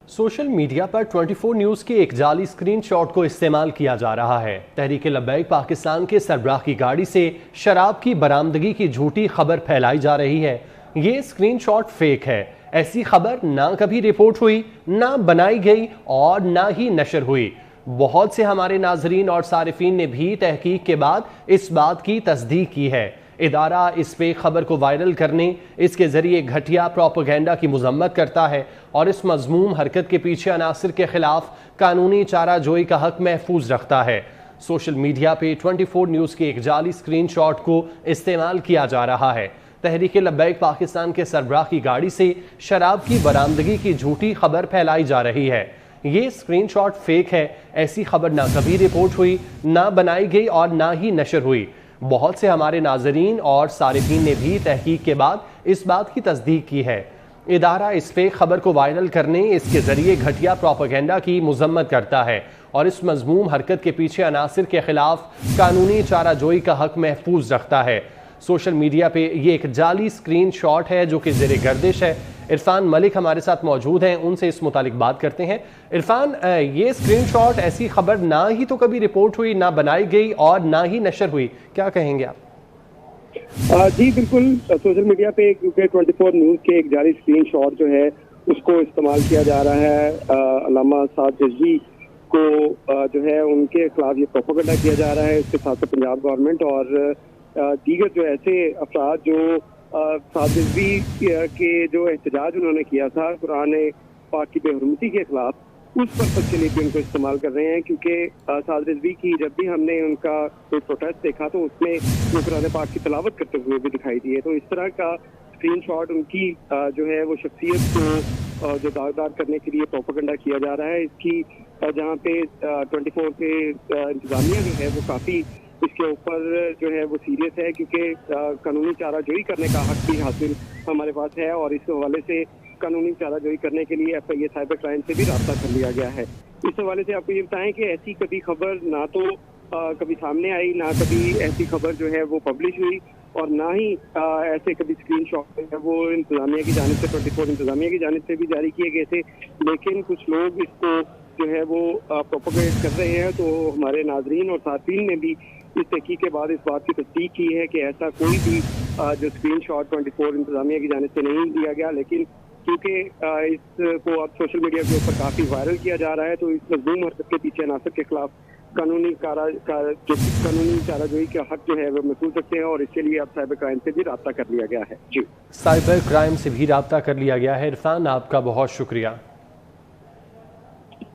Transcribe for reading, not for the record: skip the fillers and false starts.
Social media पर 24 news के एक जाली स्क्रीन शॉट को इस्तेमाल किया जा रहा है। तहरीक लब्बैक पाकिस्तान के सरबराह की गाड़ी से शराब की बरामदगी की झूठी खबर फैलाई जा रही है। ये स्क्रीन शॉट फेक है। ऐसी खबर ना कभी रिपोर्ट हुई, ना बनाई गई और ना ही नशर हुई। बहुत से हमारे नाजरीन और सारिफीन ने भी तहकीक के बाद इस बात की तस्दीक की है। इदारा इस फेक खबर को वायरल करने, इसके जरिए घटिया प्रोपेगेंडा की मजम्मत करता है और इस मजमूम हरकत के पीछे अनासिर के खिलाफ कानूनी चारा जोई का हक महफूज रखता है। सोशल मीडिया पे 24 न्यूज़ के एक जाली स्क्रीन शॉट को इस्तेमाल किया जा रहा है। तहरीक लब्बैक पाकिस्तान के सरबराह की गाड़ी से शराब की बरामदगी की झूठी खबर फैलाई जा रही है। ये स्क्रीन शॉट फेक है। ऐसी खबर ना कभी रिपोर्ट हुई, ना बनाई गई और ना ही नशर हुई। बहुत से हमारे नाजरीन और सारिफीन ने भी तहकीक के बाद इस बात की तस्दीक की है। इदारा इस फेक खबर को वायरल करने, इसके जरिए घटिया प्रोपेगेंडा की मजम्मत करता है और इस मजमूम हरकत के पीछे अनासिर के खिलाफ कानूनी चारा जोई का हक महफूज रखता है। सोशल मीडिया पे ये एक जाली स्क्रीन शॉट है जो कि ज़ेरे गर्दिश है। इरफान मलिक हमारे साथ मौजूद हैं, उनसे इस मुतालिक बात करते हैं। इरफान, ये स्क्रीन शॉट ऐसी खबर ना ही तो कभी रिपोर्ट हुई, ना बनाई गई और ना ही नशर हुई, क्या कहेंगे आप? जी बिल्कुल, सोशल मीडिया पे क्योंकि 24 न्यूज़ के एक जाली स्क्रीन शॉट जो है उसको इस्तेमाल किया जा रहा है। अल्लामा साद रिजवी को जो है उनके खिलाफ ये प्रोपेगेंडा किया जा रहा है। इसके साथ साथ पंजाब गवर्नमेंट और दीगर जो ऐसे अफराद जो साद रिजवी के जो एहतजाज उन्होंने किया था कुरान पाक की बेहुरमती के खिलाफ, उस पर्पज के लिए भी उनको इस्तेमाल कर रहे हैं। क्योंकि साद रिजवी की जब भी हमने उनका कोई प्रोटेस्ट देखा तो उसमें वो कुरान पाक की तिलावत करते हुए भी दिखाई दिए। तो इस तरह का स्क्रीन शॉट उनकी जो है वो शख्सियत को जो दागदार करने के लिए प्रोपेगेंडा किया जा रहा है। इसकी जहाँ पे 24 पे इंतजामिया जो है वो काफ़ी इसके ऊपर जो है वो सीरियस है, क्योंकि कानूनी चाराजोई करने का हक भी हासिल हमारे पास है और इस हवाले से कानूनी चाराजोई करने के लिए FIA साइबर क्राइम से भी राब्ता कर लिया गया है। इस हवाले से आपको ये बताएं कि ऐसी कभी खबर ना तो कभी सामने आई, ना कभी ऐसी खबर जो है वो पब्लिश हुई और ना ही ऐसे कभी स्क्रीन शॉट है वो इंतजामिया की जानिब से 24 इंतजामिया की जानिब से भी जारी किए गए थे। लेकिन कुछ लोग इसको जो है वो प्रोपेगेट कर रहे हैं। तो हमारे नाजरीन और साथीन ने भी इस तहकीक के बाद इस बात की तस्दीक की है कि ऐसा कोई भी जो स्क्रीन शॉट 24 इंतजामिया की जानिब से नहीं दिया गया। लेकिन क्योंकि इसको अब सोशल मीडिया के ऊपर काफ़ी वायरल किया जा रहा है तो इस मजमूम हरकत के पीछे अनासर के खिलाफ कानूनी चाराजोई का हक जो है वो महफूज रखते हैं और इसके लिए अब साइबर क्राइम से भी राब्ता कर लिया गया है। जी, साइबर क्राइम से भी राब्ता कर लिया गया है। इरफान, आपका बहुत शुक्रिया।